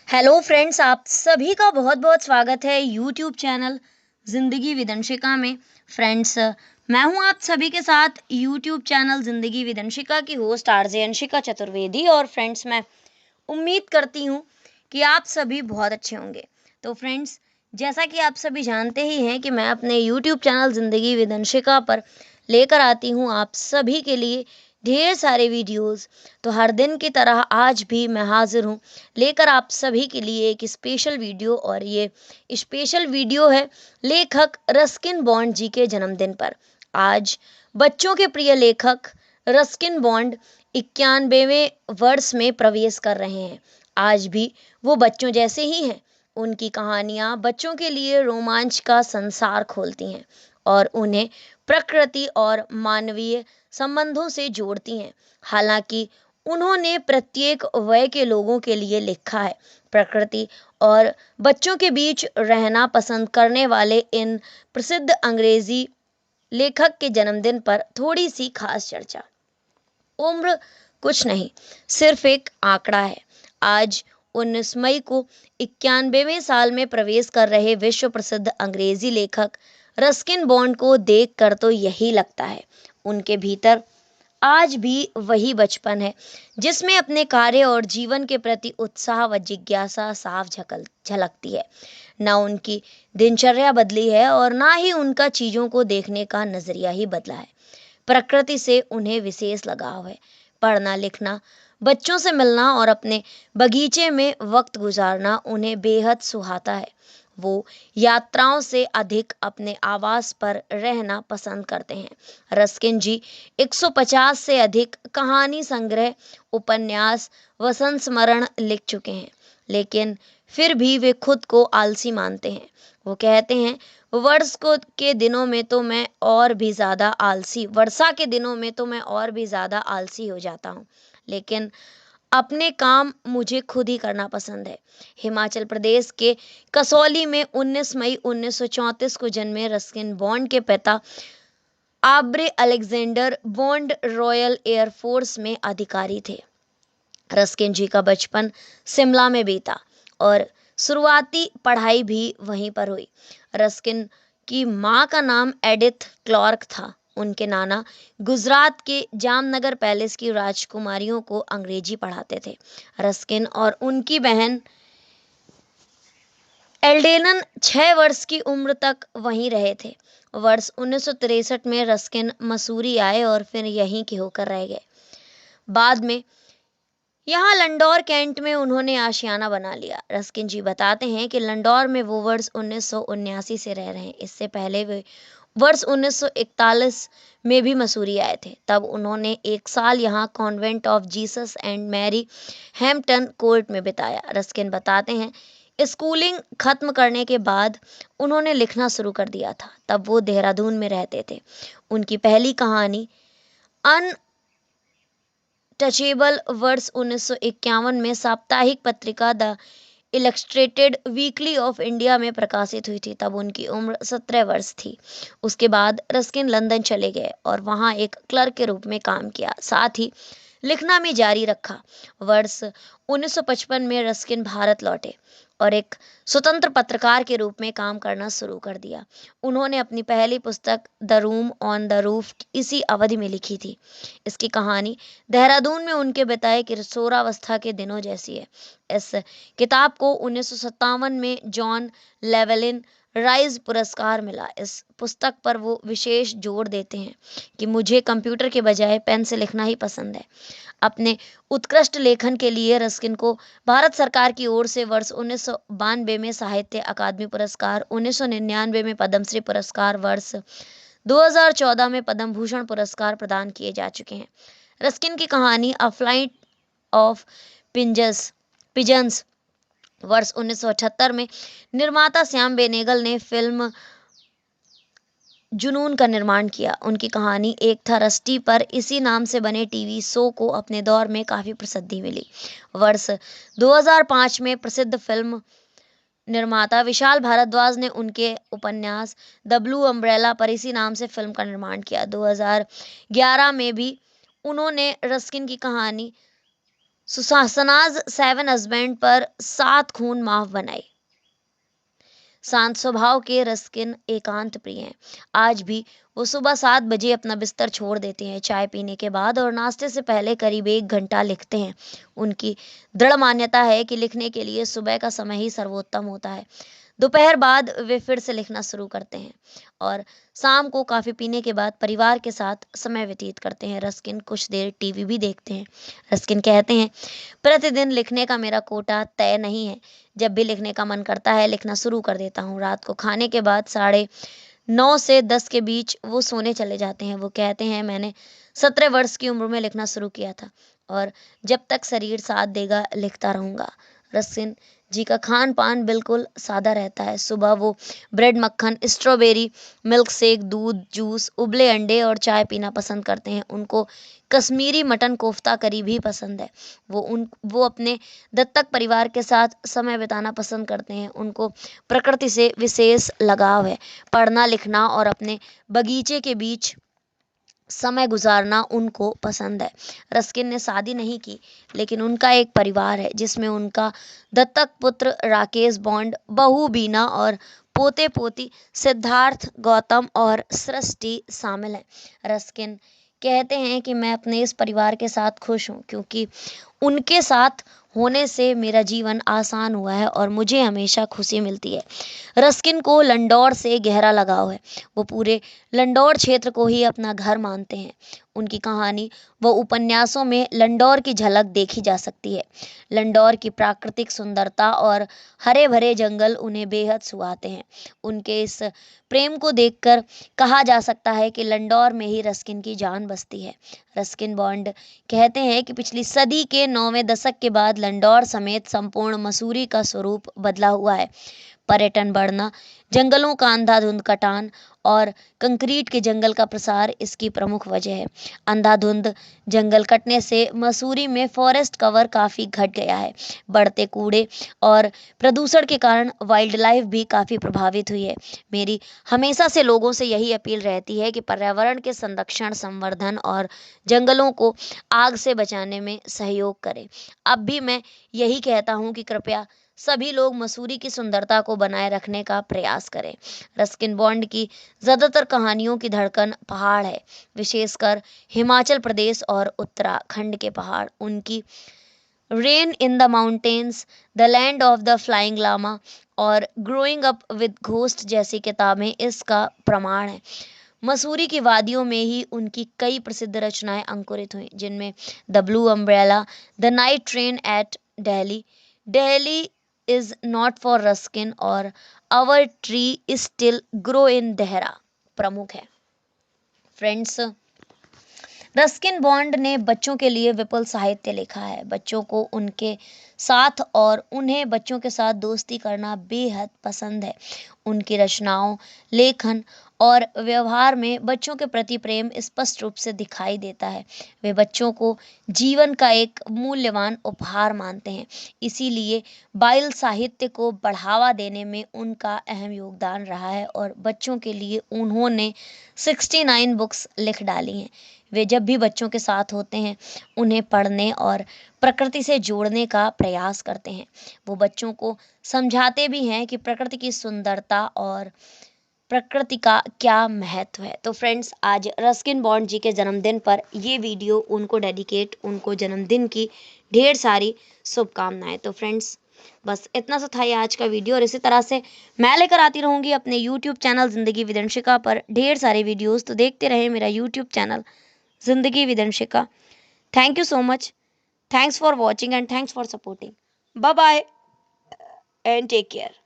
Hello friends, आप सभी का बहुत बहुत स्वागत है यूट्यूब चैनल ज़िंदगी विदंशिका में। फ्रेंड्स, मैं हूं आप सभी के साथ यूट्यूब चैनल ज़िंदगी विदंशिका की होस्ट आरजे अंशिका चतुर्वेदी। और फ्रेंड्स, मैं उम्मीद करती हूं कि आप सभी बहुत अच्छे होंगे। तो फ्रेंड्स, जैसा कि आप सभी जानते ही हैं कि मैं अपने यूट्यूब चैनल ज़िंदगी विदंशिका पर लेकर आती हूं आप सभी के लिए ढेर सारे वीडियोस। तो हर दिन की तरह आज भी मैं हाजिर हूं लेकर आप सभी के लिए एक स्पेशल वीडियो। और ये स्पेशल वीडियो है लेखक रस्किन बॉन्ड जी के जन्मदिन पर। आज बच्चों के प्रिय लेखक रस्किन बॉन्ड 91वें वर्ष में प्रवेश कर रहे हैं। आज भी वो बच्चों जैसे ही हैं। उनकी कहानियां बच्चों के लिए रोमांच का संसार खोलती हैं और उन्हें प्रकृति और मानवीय संबंधों से जोड़ती हैं। हालांकि उन्होंने प्रत्येक वय के लोगों के लिए लिखा है। प्रकृति और बच्चों के बीच रहना पसंद करने वाले इन प्रसिद्ध अंग्रेजी लेखक के जन्मदिन पर थोड़ी सी खास चर्चा। उम्र कुछ नहीं, सिर्फ एक आंकड़ा है। आज 19 मई को 91वें साल में प्रवेश कर रहे विश्व प्रसिद्ध अंग्रेजी लेखक रस्किन बॉन्ड को देखकर तो यही लगता है उनके भीतर आज भी वही बचपन है जिसमें अपने कार्य और जीवन के प्रति उत्साह व जिज्ञासा साफ झलकती है। ना उनकी दिनचर्या बदली है और ना ही उनका चीजों को देखने का नजरिया ही बदला है। प्रकृति से उन्हें विशेष लगाव है। पढ़ना लिखना, बच्चों से मिलना और अपने बगीचे में वक्त गुजारना उन्हें बेहद सुहाता है। वो यात्राओं से अधिक अपने आवास पर रहना पसंद करते हैं। रस्किन जी 150 से अधिक कहानी संग्रह, उपन्यास, वसंत स्मरण लिख चुके हैं, लेकिन फिर भी वे खुद को आलसी मानते हैं। वो कहते हैं, वर्षा के दिनों में तो मैं और भी ज़्यादा आलसी हो जाता हूँ, लेकिन अपने काम मुझे खुद ही करना पसंद है। हिमाचल प्रदेश के कसौली में 19 मई 1934 को जन्मे रस्किन बॉन्ड के पिता आब्रे अलेक्जेंडर बॉन्ड रॉयल एयरफोर्स में अधिकारी थे। रस्किन जी का बचपन शिमला में बीता और शुरुआती पढ़ाई भी वहीं पर हुई। रस्किन की माँ का नाम एडिथ क्लार्क था। उनके नाना गुजरात के जामनगर पैलेस की राजकुमारियों को अंग्रेजी पढ़ाते थे। रस्किन और उनकी बहन एल्डेनन 6 वर्ष की उम्र तक वहीं रहे थे। वर्ष 1963 में रस्किन मसूरी आए और फिर यहीं के होकर रह गए। बाद में यहाँ लंडौर कैंट में उन्होंने आशियाना बना लिया। रस्किन जी बताते हैं कि लंडौर में वो वर्ष 1979 से रह रहे हैं। इससे पहले वे वर्ष 1941 में भी मसूरी आए थे। तब उन्होंने 1 साल यहाँ Convent of Jesus and Mary Hampton Court में बिताया। रस्किन बताते हैं, स्कूलिंग खत्म करने के बाद उन्होंने लिखना शुरू कर दिया था। तब वो देहरादून में रहते थे। उनकी पहली कहानी अन टचेबल वर्ष 1951 में साप्ताहिक पत्रिका the illustrated weekly off India में प्रकाशित हुई थी। तब उनकी उम्र 17 वर्ष थी। उसके बाद रस्किन लंदन चले गए और वहां एक क्लर्क के रूप में काम किया, साथ ही लिखना भी जारी रखा। वर्ष 1955 में रस्किन भारत लौटे और एक स्वतंत्र पत्रकार के रूप में काम करना शुरू कर दिया। उन्होंने अपनी पहली पुस्तक the room on the roof इसी अवधि में लिखी थी। इसकी कहानी देहरादून में उनके बिताए किशोरावस्था के दिनों जैसी है। इस किताब को 1957 में जॉन लेवलिन राइज पुरस्कार मिला। इस पुस्तक पर वो विशेष जोर देते हैं कि मुझे कंप्यूटर के बजाय पेन से लिखना ही पसंद है। अपने उत्कृष्ट लेखन के लिए रस्किन को भारत सरकार की ओर से वर्ष 1992 में साहित्य अकादमी पुरस्कार, 1999 में पद्मश्री पुरस्कार, वर्ष 2014 में पद्म भूषण पुरस्कार प्रदान किए जा चुके हैं। रस्किन की कहानी अ फ्लाइट ऑफ पिजन्स वर्ष 1978 में निर्माता श्याम बेनेगल ने फिल्म जुनून का निर्माण किया। उनकी कहानी एक था रस्टी पर इसी नाम से बने टीवी शो को अपने दौर में काफी प्रसिद्धि मिली। वर्ष 2005 में प्रसिद्ध फिल्म निर्माता विशाल भारद्वाज ने उनके उपन्यास द ब्लू अम्ब्रेला पर इसी नाम से फिल्म का निर्माण किया। 2011 में भी उन्होंने रस्किन की कहानी सुशासनाज 7 हस्बैंड पर 7 खून माफ बनाए। शांत स्वभाव के रस्किन एकांत प्रिय हैं। आज भी वो सुबह 7 बजे अपना बिस्तर छोड़ देते हैं, चाय पीने के बाद और नाश्ते से पहले करीब 1 घंटा लिखते हैं। उनकी दृढ़ मान्यता है कि लिखने के लिए सुबह का समय ही सर्वोत्तम होता है। दोपहर बाद वे फिर से लिखना शुरू करते हैं और शाम को कॉफी पीने के बाद परिवार के साथ समय व्यतीत करते हैं। रस्किन कुछ देर टीवी भी देखते हैं। रस्किन कहते हैं, प्रतिदिन लिखने का मेरा कोटा तय नहीं है। जब भी लिखने का मन करता है लिखना शुरू कर देता हूँ। रात को खाने के बाद 9:30 से 10 के बीच वो सोने चले जाते हैं। वो कहते हैं, मैंने 17 वर्ष की उम्र में लिखना शुरू किया था और जब तक शरीर साथ देगा लिखता रहूंगा। रस्किन जी का खान पान बिल्कुल सादा रहता है। सुबह वो ब्रेड, मक्खन, स्ट्रॉबेरी मिल्क शेक, दूध, जूस, उबले अंडे और चाय पीना पसंद करते हैं। उनको कश्मीरी मटन कोफ्ता करी भी पसंद है। वो अपने दत्तक परिवार के साथ समय बिताना पसंद करते हैं। उनको प्रकृति से विशेष लगाव है। पढ़ना, लिखना और अपने बगीचे के बीच समय गुजारना उनको पसंद है। रस्किन ने शादी नहीं की, लेकिन उनका एक परिवार है जिसमें उनका दत्तक पुत्र राकेश बॉन्ड, बहू बीना और पोते पोती सिद्धार्थ, गौतम और सृष्टि शामिल हैं। रस्किन कहते हैं कि मैं अपने इस परिवार के साथ खुश हूँ क्योंकि उनके साथ होने से मेरा जीवन आसान हुआ है और मुझे हमेशा खुशी मिलती है। रस्किन को लंडौर से गहरा लगाव है। वो पूरे लंडौर क्षेत्र को ही अपना घर मानते हैं। उनकी कहानी व उपन्यासों में लंडौर की झलक देखी जा सकती है। लंडौर की प्राकृतिक सुंदरता और हरे भरे जंगल उन्हें बेहद सुहाते हैं। उनके इस प्रेम को देखकर कहा जा सकता है कि लंडौर में ही रस्किन की जान बसती है। रस्किन बॉन्ड कहते हैं कि पिछली सदी के 9वें दशक के बाद लंडौर समेत संपूर्ण मसूरी का स्वरूप बदला हुआ है। पर्यटन बढ़ना, जंगलों का अंधाधुंध कटान और कंक्रीट के जंगल का प्रसार इसकी प्रमुख वजह है। अंधाधुंध जंगल कटने से मसूरी में फॉरेस्ट कवर काफ़ी घट गया है। बढ़ते कूड़े और प्रदूषण के कारण वाइल्ड लाइफ भी काफ़ी प्रभावित हुई है। मेरी हमेशा से लोगों से यही अपील रहती है कि पर्यावरण के संरक्षण, संवर्धन और जंगलों को आग से बचाने में सहयोग करें। अब भी मैं यही कहता हूँ कि कृपया सभी लोग मसूरी की सुंदरता को बनाए रखने का प्रयास करें। रस्किन बॉन्ड की ज़्यादातर कहानियों की धड़कन पहाड़ है, विशेषकर हिमाचल प्रदेश और उत्तराखंड के पहाड़। उनकी Rain in the Mountains, The Land of the Flying Lama और ग्रोइंग अप विद घोस्ट जैसी किताबें इसका प्रमाण है। मसूरी की वादियों में ही उनकी कई प्रसिद्ध रचनाएं अंकुरित हुई, जिनमें the blue umbrella, the night train at Delhi, Delhi is not for Ruskin और our tree still grow in Dehra प्रमुख है। फ्रेंड्स, रस्किन बॉन्ड ने बच्चों के लिए विपुल साहित्य लिखा है। बच्चों को उनके साथ और उन्हें बच्चों के साथ दोस्ती करना बेहद पसंद है। उनकी रचनाओं, लेखन और व्यवहार में बच्चों के प्रति प्रेम स्पष्ट रूप से दिखाई देता है। वे बच्चों को जीवन का एक मूल्यवान उपहार मानते हैं। इसीलिए बाल साहित्य को बढ़ावा देने में उनका अहम योगदान रहा है और बच्चों के लिए उन्होंने 69 बुक्स लिख डाली हैं। वे जब भी बच्चों के साथ होते हैं उन्हें पढ़ने और प्रकृति से जोड़ने का प्रयास करते हैं। वो बच्चों को समझाते भी हैं कि प्रकृति की सुंदरता और प्रकृति का क्या महत्व है। तो फ्रेंड्स, आज रस्किन बॉन्ड जी के जन्मदिन पर ये वीडियो उनको डेडिकेट, उनको जन्मदिन की ढेर सारी शुभकामनाएं। तो फ्रेंड्स, बस इतना सा था ये आज का वीडियो और इसी तरह से मैं लेकर आती रहूँगी अपने यूट्यूब चैनल ज़िंदगी विदंशिका पर ढेर सारे वीडियोज़। तो देखते रहे मेरा यूट्यूब चैनल ज़िंदगी विदंशिका। Thank you so much, thanks for watching and thanks for supporting. Bye bye and take care.